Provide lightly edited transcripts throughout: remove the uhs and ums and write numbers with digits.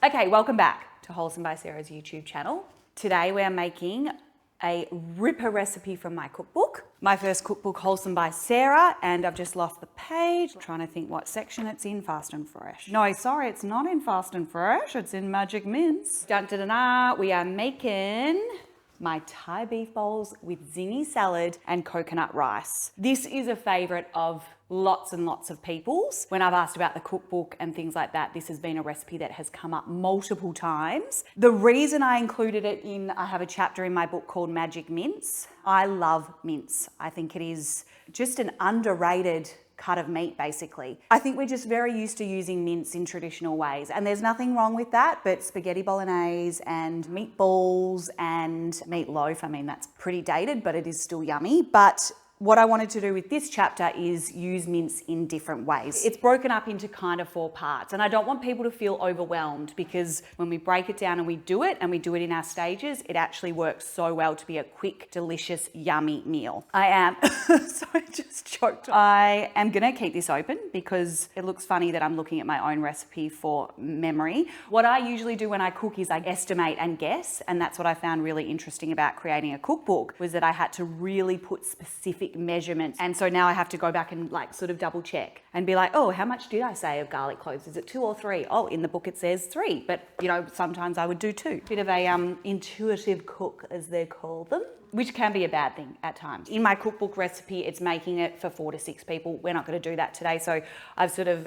Okay, welcome back to Wholesome by Sarah's YouTube channel. Today we are making a ripper recipe from my cookbook. My first cookbook, Wholesome by Sarah, and I've just lost the page. I'm trying to think what section it's in, Fast and Fresh. No, sorry, it's not in Fast and Fresh, it's in Magic Mince. Dun-dun-dun-dun, we are making my Thai beef bowls with zingy salad and coconut rice. This is a favorite of lots and lots of people's. When I've asked about the cookbook and things like that, this has been a recipe that has come up multiple times. The reason I included it I have a chapter in my book called Magic Mince. I love mince. I think it is just an underrated cut of meat, basically. I think we're just very used to using mince in traditional ways, and there's nothing wrong with that, but spaghetti bolognese and meatballs and meatloaf, I mean, that's pretty dated, but it is still yummy. But what I wanted to do with this chapter is use mince in different ways. It's broken up into kind of 4 parts, and I don't want people to feel overwhelmed, because when we break it down and we do it in our stages, it actually works so well to be a quick, delicious, yummy meal. Sorry, I just choked. I am gonna keep this open because it looks funny that I'm looking at my own recipe for memory. What I usually do when I cook is I estimate and guess, and that's what I found really interesting about creating a cookbook, was that I had to really put specific measurements. And so now I have to go back and sort of double check and be like, oh, how much did I say of garlic cloves? Is it 2 or 3? Oh, in the book it says 3, but sometimes I would do 2. Bit of a intuitive cook, as they call them, which can be a bad thing at times. In my cookbook recipe, it's making it for 4 to 6 people. We're not going to do that today, so I've sort of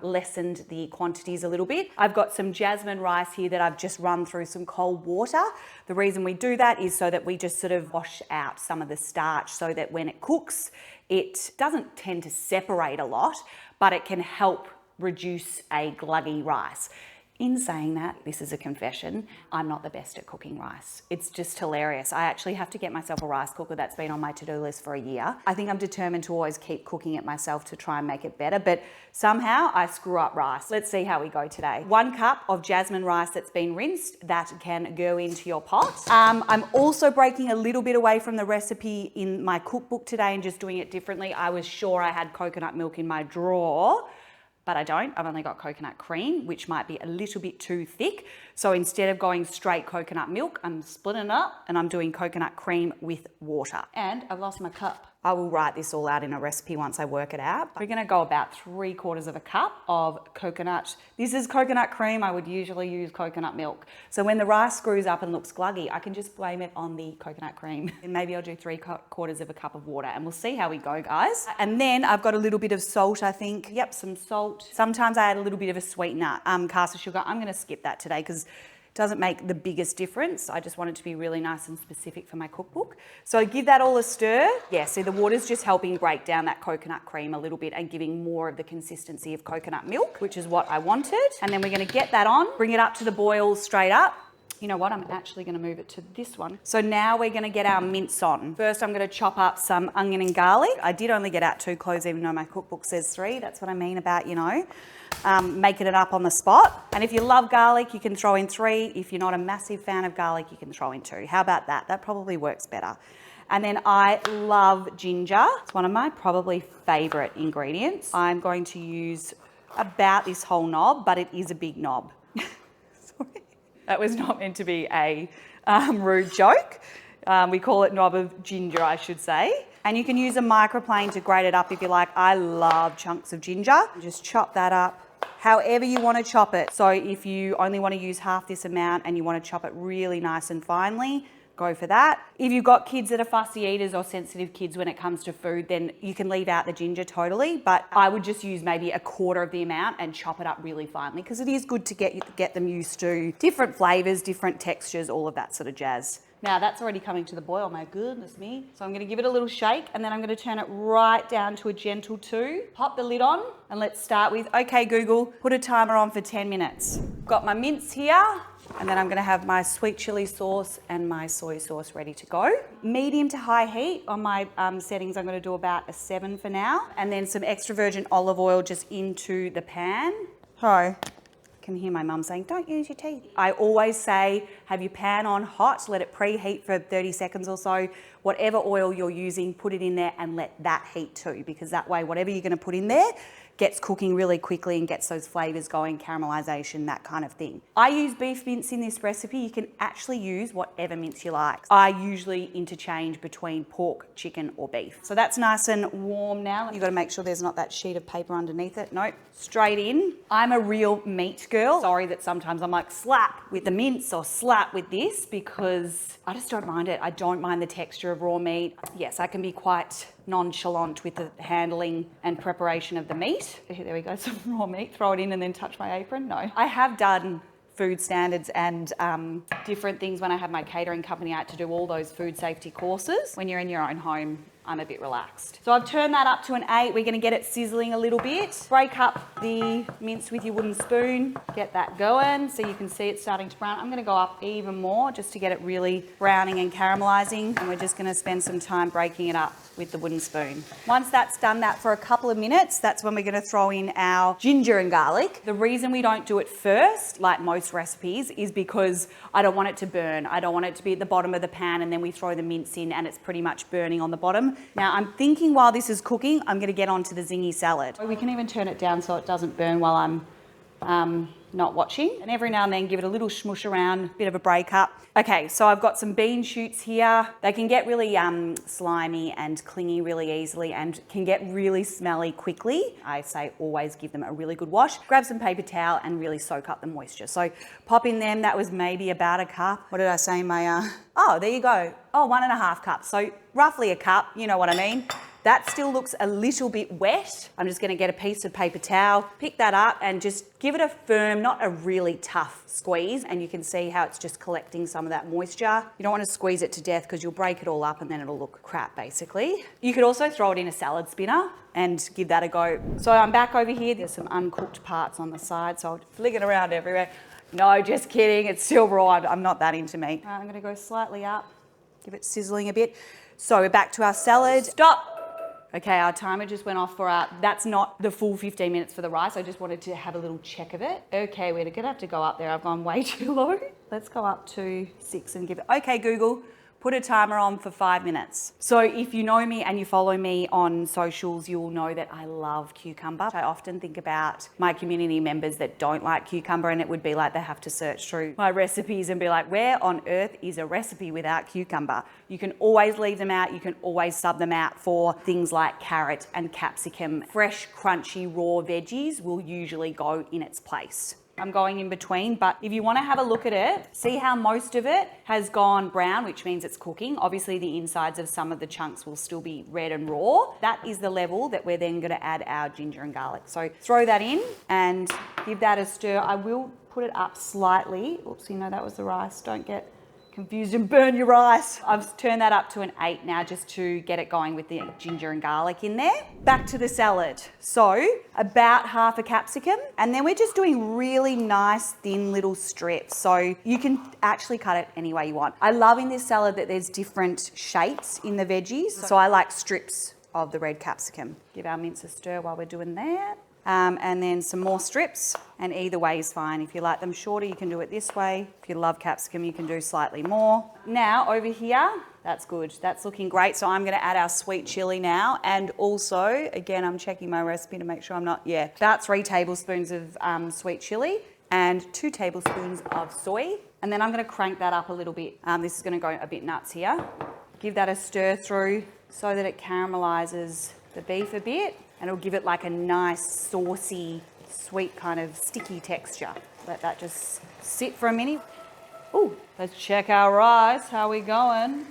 lessened the quantities a little bit. I've got some jasmine rice here that I've just run through some cold water. The reason we do that is so that we just sort of wash out some of the starch, so that when it cooks, it doesn't tend to separate a lot, but it can help reduce a gluggy rice. In saying that, this is a confession, I'm not the best at cooking rice. It's just hilarious. I actually have to get myself a rice cooker. That's been on my to-do list for a year. I think I'm determined to always keep cooking it myself to try and make it better, but somehow I screw up rice. Let's see how we go today. 1 cup of jasmine rice that's been rinsed, that can go into your pot. I'm also breaking a little bit away from the recipe in my cookbook today and just doing it differently. I was sure I had coconut milk in my drawer, but I don't. I've only got coconut cream, which might be a little bit too thick. So instead of going straight coconut milk, I'm splitting it up and I'm doing coconut cream with water. And I've lost my cup. I will write this all out in a recipe once I work it out. We're gonna go about 3/4 of a cup of coconut. This is coconut cream. I would usually use coconut milk. So when the rice screws up and looks gluggy, I can just blame it on the coconut cream. And maybe I'll do 3/4 of a cup of water, and we'll see how we go, guys. And then I've got a little bit of salt, I think. Yep, some salt. Sometimes I add a little bit of a sweetener, caster sugar. I'm gonna skip that today because it doesn't make the biggest difference. I just want it to be really nice and specific for my cookbook. So I give that all a stir. Yeah, see, the water's just helping break down that coconut cream a little bit and giving more of the consistency of coconut milk, which is what I wanted. And then we're gonna get that on, bring it up to the boil straight up. You know what, I'm actually gonna move it to this one. So now we're gonna get our mince on. First, I'm gonna chop up some onion and garlic. I did only get out 2 cloves, even though my cookbook says 3. That's what I mean about, making it up on the spot. And if you love garlic, you can throw in 3. If you're not a massive fan of garlic, you can throw in 2. How about that? That probably works better. And then I love ginger. It's one of my probably favorite ingredients. I'm going to use about this whole knob, but it is a big knob. Sorry. That was not meant to be a rude joke. We call it knob of ginger, I should say. And you can use a microplane to grate it up if you like. I love chunks of ginger. Just chop that up however you want to chop it. So if you only want to use half this amount and you want to chop it really nice and finely, go for that. If you've got kids that are fussy eaters or sensitive kids when it comes to food, then you can leave out the ginger totally, but I would just use maybe 1/4 of the amount and chop it up really finely, because it is good to get them used to different flavors, different textures, all of that sort of jazz. Now that's already coming to the boil, my goodness me. So I'm gonna give it a little shake, and then I'm gonna turn it right down to a gentle 2. Pop the lid on, and let's start with, okay Google, put a timer on for 10 minutes. Got my mince here, and then I'm gonna have my sweet chili sauce and my soy sauce ready to go. Medium to high heat on my settings, I'm gonna do about a 7 for now. And then some extra virgin olive oil just into the pan. Hi. Can hear my mum saying, don't use your teeth. I always say, have your pan on hot, let it preheat for 30 seconds or so. Whatever oil you're using, put it in there and let that heat too, because that way, whatever you're gonna put in there gets cooking really quickly and gets those flavors going, caramelization, that kind of thing. I use beef mince in this recipe. You can actually use whatever mince you like. I usually interchange between pork, chicken, or beef. So that's nice and warm now. You've got to make sure there's not that sheet of paper underneath it. Nope, straight in. I'm a real meat girl. Sorry that sometimes I'm like slap with the mince or slap with this, because I just don't mind it. I don't mind the texture of raw meat. Yes, I can be quite nonchalant with the handling and preparation of the meat. There we go, some raw meat. Throw it in and then touch my apron. No. I have done food standards and different things when I had my catering company. I had to do all those food safety courses. When you're in your own home, I'm a bit relaxed. So I've turned that up to an 8. We're gonna get it sizzling a little bit. Break up the mince with your wooden spoon. Get that going so you can see it starting to brown. I'm gonna go up even more just to get it really browning and caramelizing. And we're just gonna spend some time breaking it up with the wooden spoon. Once that's done that for a couple of minutes, that's when we're gonna throw in our ginger and garlic. The reason we don't do it first, like most recipes, is because I don't want it to burn. I don't want it to be at the bottom of the pan and then we throw the mince in and it's pretty much burning on the bottom. Now I'm thinking while this is cooking, I'm gonna get onto the zingy salad. We can even turn it down so it doesn't burn while I'm not watching. And every now and then give it a little smush around, bit of a break up. Okay, so I've got some bean shoots here. They can get really slimy and clingy really easily and can get really smelly quickly. I say always give them a really good wash. Grab some paper towel and really soak up the moisture. So pop in them, that was maybe about a cup. What did I say in my, oh, there you go. Oh, 1.5 cups. So roughly a cup, you know what I mean. That still looks a little bit wet. I'm just gonna get a piece of paper towel, pick that up and just give it a firm, not a really tough squeeze. And you can see how it's just collecting some of that moisture. You don't wanna squeeze it to death because you'll break it all up and then it'll look crap basically. You could also throw it in a salad spinner and give that a go. So I'm back over here. There's some uncooked parts on the side, so I'll flick it around everywhere. No, just kidding, it's still raw. I'm not that into meat. I'm gonna go slightly up, give it sizzling a bit. So we're back to our salad. Stop. Okay, our timer just went off for that's not the full 15 minutes for the rice. I just wanted to have a little check of it. Okay, we're gonna have to go up there. I've gone way too low. Let's go up to 6 and give it, okay, Google, put a timer on for 5 minutes. So if you know me and you follow me on socials, you'll know that I love cucumber. I often think about my community members that don't like cucumber, and it would be like they have to search through my recipes and be like, where on earth is a recipe without cucumber? You can always leave them out. You can always sub them out for things like carrot and capsicum. Fresh, crunchy, raw veggies will usually go in its place. I'm going in between, but if you want to have a look at it, see how most of it has gone brown, which means it's cooking. Obviously the insides of some of the chunks will still be red and raw. That is the level that we're then going to add our ginger and garlic. So throw that in and give that a stir. I will put it up slightly. Oops, you know, that was the rice. Don't get confused and burn your rice. I've turned that up to an 8 now just to get it going with the ginger and garlic in there. Back to the salad. So about half a capsicum, and then we're just doing really nice thin little strips. So you can actually cut it any way you want. I love in this salad that there's different shapes in the veggies. So I like strips of the red capsicum. Give our mince a stir while we're doing that. And then some more strips, and either way is fine. If you like them shorter, you can do it this way. If you love capsicum, you can do slightly more. Now over here, that's good. That's looking great. So I'm gonna add our sweet chili now. And also, again, I'm checking my recipe to make sure I'm not, about 3 tablespoons of sweet chili and 2 tablespoons of soy. And then I'm gonna crank that up a little bit. This is gonna go a bit nuts here. Give that a stir through so that it caramelizes the beef a bit. And it'll give it like a nice, saucy, sweet kind of sticky texture. Let that just sit for a minute. Ooh, let's check our rice. How are we going?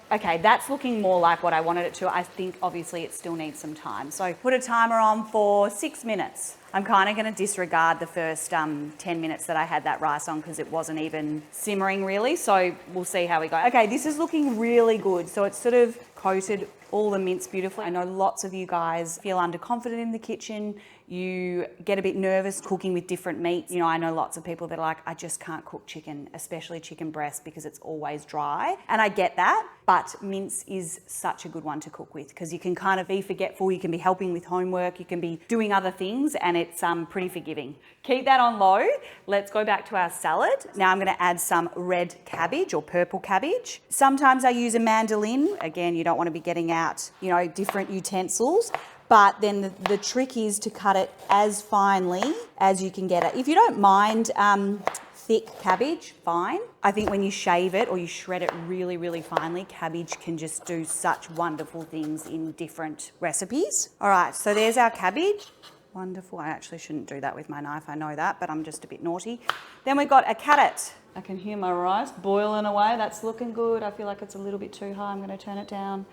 Okay, that's looking more like what I wanted it to. I think obviously it still needs some time. So put a timer on for 6 minutes. I'm kind of going to disregard the first 10 minutes that I had that rice on because it wasn't even simmering really. So we'll see how we go. Okay, this is looking really good. So it's sort of coated all the mince beautifully. I know lots of you guys feel underconfident in the kitchen. You get a bit nervous cooking with different meats. You know, I know lots of people that are like, I just can't cook chicken, especially chicken breast because it's always dry. And I get that, but mince is such a good one to cook with because you can kind of be forgetful, you can be helping with homework, you can be doing other things, and it's pretty forgiving. Keep that on low. Let's go back to our salad. Now I'm gonna add some red cabbage or purple cabbage. Sometimes I use a mandolin. Again, you don't wanna be getting out, you know, different utensils. but then the trick is to cut it as finely as you can get it. If you don't mind thick cabbage, fine. I think when you shave it or you shred it really, really finely, cabbage can just do such wonderful things in different recipes. All right, so there's our cabbage. Wonderful. I actually shouldn't do that with my knife, I know that, but I'm just a bit naughty. Then we've got a carrot. I can hear my rice boiling away. That's looking good. I feel like it's a little bit too high. I'm going to turn it down.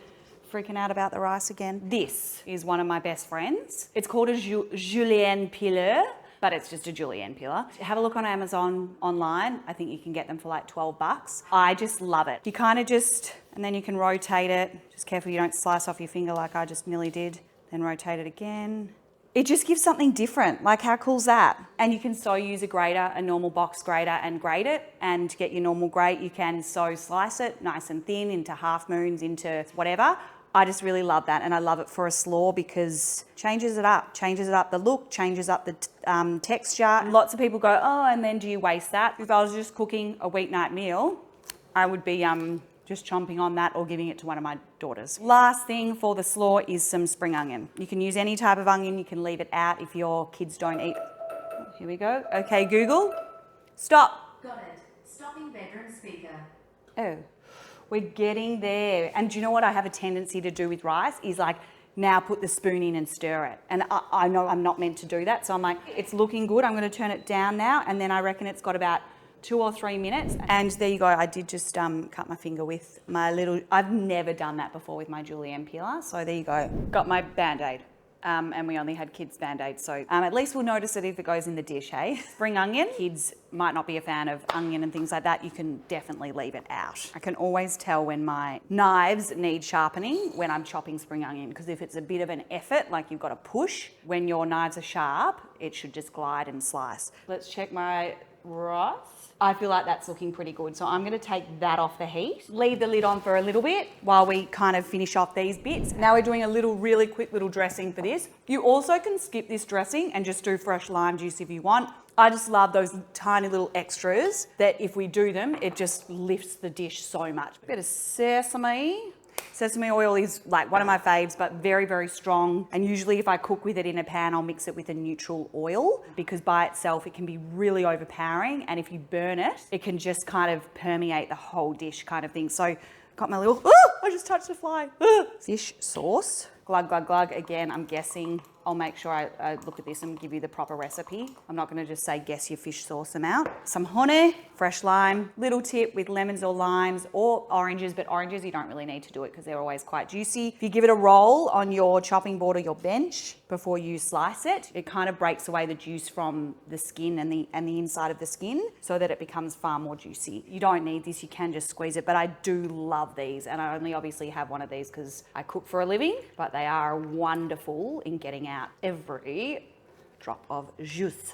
Freaking out about the rice again. This is one of my best friends. It's called a julienne pileur, but it's just a julienne pillar. Have a look on Amazon online. I think you can get them for like $12. I just love it. You kind of just, and then you can rotate it. Just careful you don't slice off your finger like I just nearly did. Then rotate it again. It just gives something different. Like, how cool is that? And you can so use a grater, a normal box grater, and grate it. And to get your normal grate, you can so slice it nice and thin into half moons, into whatever. I just really love that, and I love it for a slaw because changes it up the look, changes up the texture. Lots of people go, oh, and then do you waste that? If I was just cooking a weeknight meal, I would be just chomping on that or giving it to one of my daughters. Last thing for the slaw is some spring onion. You can use any type of onion, you can leave it out if your kids don't eat. Here we go. Okay, Google, stop. Got it. Stopping bedroom speaker. Oh. We're getting there. And do you know what I have a tendency to do with rice is like now put the spoon in and stir it. And I know I'm not meant to do that. So I'm like, it's looking good. I'm going to turn it down now. And then I reckon it's got about 2 or 3 minutes. And there you go. I did just cut my finger with my little, I've never done that before with my julienne peeler. So there you go. Got my Band-Aid. And we only had kids Band-Aids, so at least we'll notice it if it goes in the dish, hey? Spring onion, kids might not be a fan of onion and things like that, you can definitely leave it out. I can always tell when my knives need sharpening when I'm chopping spring onion, because if it's a bit of an effort, like you've got to push, when your knives are sharp, it should just glide and slice. Let's check my rice. I feel like that's looking pretty good. So I'm going to take that off the heat, leave the lid on for a little bit while we kind of finish off these bits. Now we're doing a really quick little dressing for this. You also can skip this dressing and just do fresh lime juice if you want. I just love those tiny little extras that if we do them, it just lifts the dish so much. A bit of sesame. Sesame oil is like one of my faves, but very strong. And usually if I cook with it in a pan, I'll mix it with a neutral oil because by itself, it can be really overpowering. And if you burn it, it can just kind of permeate the whole dish kind of thing. So got my little, I just touched a fly. Fish sauce. Glug, glug, glug. Again, I'm guessing. I'll make sure I look at this and give you the proper recipe. I'm not going to just say guess your fish sauce amount. Some honey, fresh lime, little tip with lemons or limes or oranges, but oranges you don't really need to do it because they're always quite juicy. If you give it a roll on your chopping board or your bench before you slice it, it kind of breaks away the juice from the skin and the inside of the skin so that it becomes far more juicy. You don't need this, you can just squeeze it, but I do love these and I only obviously have one of these because I cook for a living, but they are wonderful in getting out every drop of juice.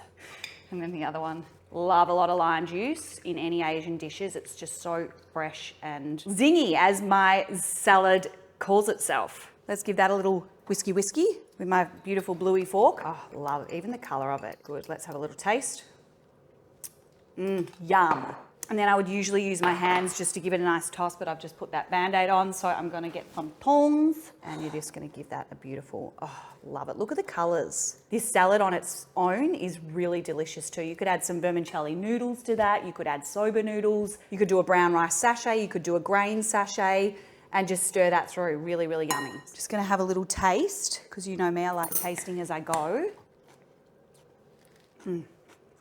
And then the other one, love a lot of lime juice in any Asian dishes. It's just so fresh and zingy, as my salad calls itself. Let's give that a little whiskey with my beautiful bluey fork. Oh, love it. Even the color of it. Good. Let's have a little taste. Yum. And then I would usually use my hands just to give it a nice toss, but I've just put that Band-Aid on, so I'm going to get some tongs, and you're just going to give that a beautiful, love it. Look at the colours. This salad on its own is really delicious too. You could add some vermicelli noodles to that. You could add soba noodles. You could do a brown rice sachet. You could do a grain sachet and just stir that through. Really, really yummy. Just going to have a little taste, because you know me, I like tasting as I go.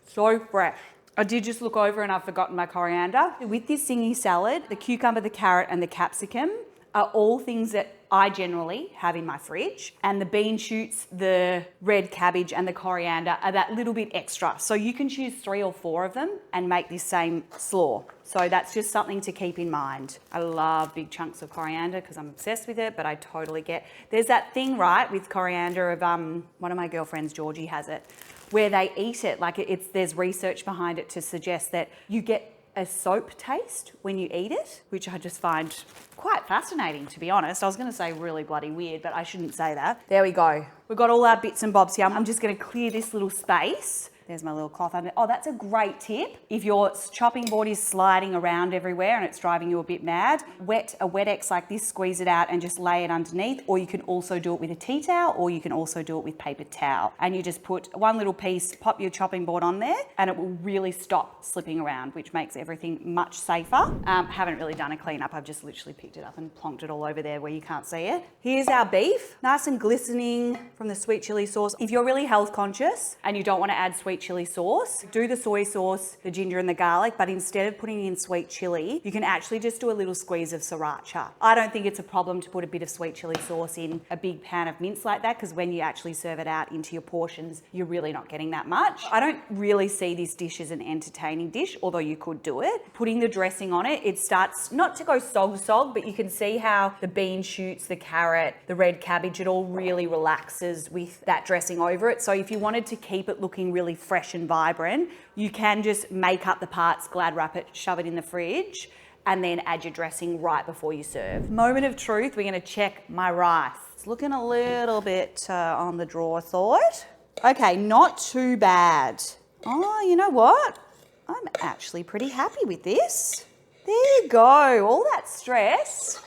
So fresh. I did just look over and I've forgotten my coriander. With this Zingy salad, the cucumber, the carrot and the capsicum are all things that I generally have in my fridge. And the bean shoots, the red cabbage and the coriander are that little bit extra. So you can choose 3 or 4 of them and make this same slaw. So that's just something to keep in mind. I love big chunks of coriander because I'm obsessed with it, but I totally get, there's that thing, right, with coriander of, one of my girlfriends, Georgie, has it, where they eat it. Like there's research behind it to suggest that you get a soap taste when you eat it, which I just find quite fascinating, to be honest. I was going to say really bloody weird, but I shouldn't say that. There we go. We've got all our bits and bobs here. I'm just going to clear this little space There's my little cloth under. Oh, that's a great tip. If your chopping board is sliding around everywhere and it's driving you a bit mad, wet a Wet-X like this, squeeze it out and just lay it underneath, or you can also do it with a tea towel, or you can also do it with paper towel. And you just put one little piece, pop your chopping board on there, and it will really stop slipping around, which makes everything much safer. Haven't really done a clean up. I've just literally picked it up and plonked it all over there where you can't see it. Here's our beef, nice and glistening from the sweet chili sauce. If you're really health conscious and you don't want to add sweet chili sauce, do the soy sauce, the ginger and the garlic, but instead of putting in sweet chili, you can actually just do a little squeeze of sriracha. I don't think it's a problem to put a bit of sweet chili sauce in a big pan of mince like that, because when you actually serve it out into your portions, you're really not getting that much. I don't really see this dish as an entertaining dish, although you could do it. Putting the dressing on it, it starts not to go sog, but you can see how the bean shoots, the carrot, the red cabbage, it all really relaxes with that dressing over it. So if you wanted to keep it looking really fresh and vibrant, you can just make up the parts, glad wrap it, shove it in the fridge, and then add your dressing right before you serve. Moment of truth, we're gonna check my rice. It's looking a little bit on the draw, I thought. Okay, not too bad. Oh, you know what? I'm actually pretty happy with this. There you go, all that stress.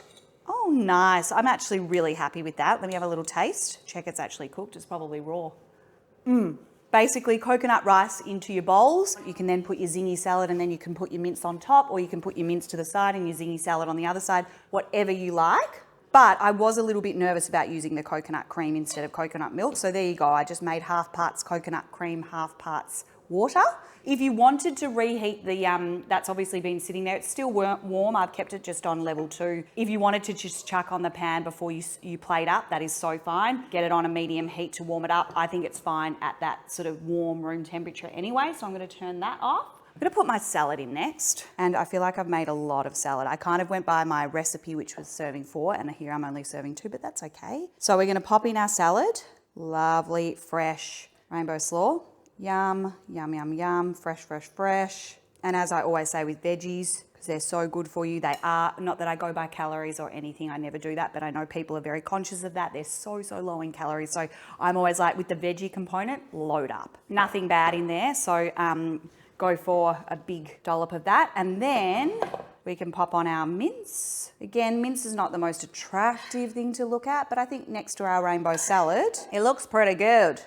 Oh, nice. I'm actually really happy with that. Let me have a little taste. Check it's actually cooked. It's probably raw. Basically, coconut rice into your bowls. You can then put your zingy salad and then you can put your mince on top, or you can put your mince to the side and your zingy salad on the other side, whatever you like. But I was a little bit nervous about using the coconut cream instead of coconut milk. So there you go. I just made half parts coconut cream, half parts water. If you wanted to reheat the, that's obviously been sitting there, it's still warm. I've kept it just on level 2. If you wanted to just chuck on the pan before you plate up, that is so fine. Get it on a medium heat to warm it up. I think it's fine at that sort of warm room temperature anyway, so I'm gonna turn that off. I'm gonna put my salad in next, and I feel like I've made a lot of salad. I kind of went by my recipe, which was serving 4, and here I'm only serving 2, but that's okay. So we're gonna pop in our salad. Lovely, fresh rainbow slaw. Yum, yum, yum, yum, fresh, fresh, fresh. And as I always say with veggies, because they're so good for you, they are, not that I go by calories or anything, I never do that, but I know people are very conscious of that. They're so low in calories. So I'm always like, with the veggie component, load up. Nothing bad in there, so go for a big dollop of that. And then we can pop on our mince. Again, mince is not the most attractive thing to look at, but I think next to our rainbow salad, it looks pretty good.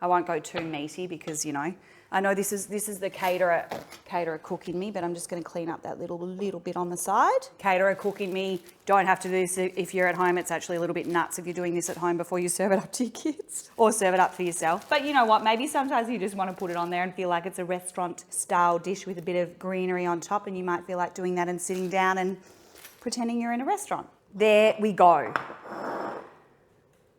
I won't go too meaty because, you know, I know this is the caterer cook in me, but I'm just going to clean up that little bit on the side. Caterer cook in me, don't have to do this if you're at home. It's actually a little bit nuts if you're doing this at home before you serve it up to your kids or serve it up for yourself. But you know what, maybe sometimes you just want to put it on there and feel like it's a restaurant style dish with a bit of greenery on top, and you might feel like doing that and sitting down and pretending you're in a restaurant. There we go.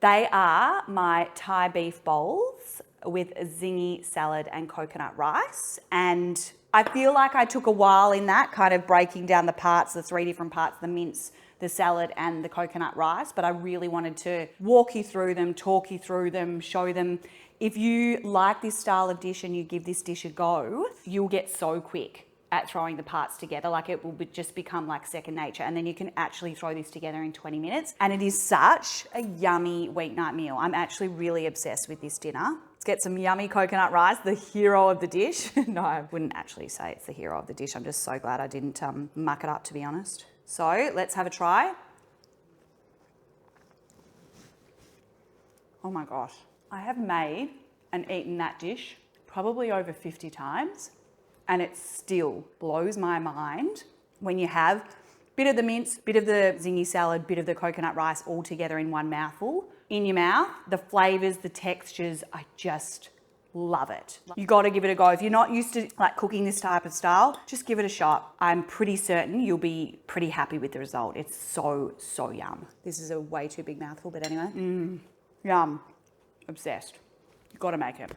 They are my Thai beef bowls with a zingy salad and coconut rice. And I feel like I took a while in that, kind of breaking down the parts, the 3 different parts, the mince, the salad and the coconut rice. But I really wanted to walk you through them, talk you through them, show them. If you like this style of dish and you give this dish a go, you'll get so quick at throwing the parts together. Like, it will just become like second nature, and then you can actually throw this together in 20 minutes. And it is such a yummy weeknight meal. I'm actually really obsessed with this dinner. Let's get some yummy coconut rice, the hero of the dish. No, I wouldn't actually say it's the hero of the dish. I'm just so glad I didn't muck it up, to be honest. So let's have a try. Oh my gosh. I have made and eaten that dish probably over 50 times. And it still blows my mind when you have a bit of the mince, bit of the zingy salad, bit of the coconut rice all together in one mouthful. In your mouth, the flavours, the textures, I just love it. You got to give it a go. If you're not used to like cooking this type of style, just give it a shot. I'm pretty certain you'll be pretty happy with the result. It's so yum. This is a way too big mouthful, but anyway. Yum. Obsessed. You got to make it.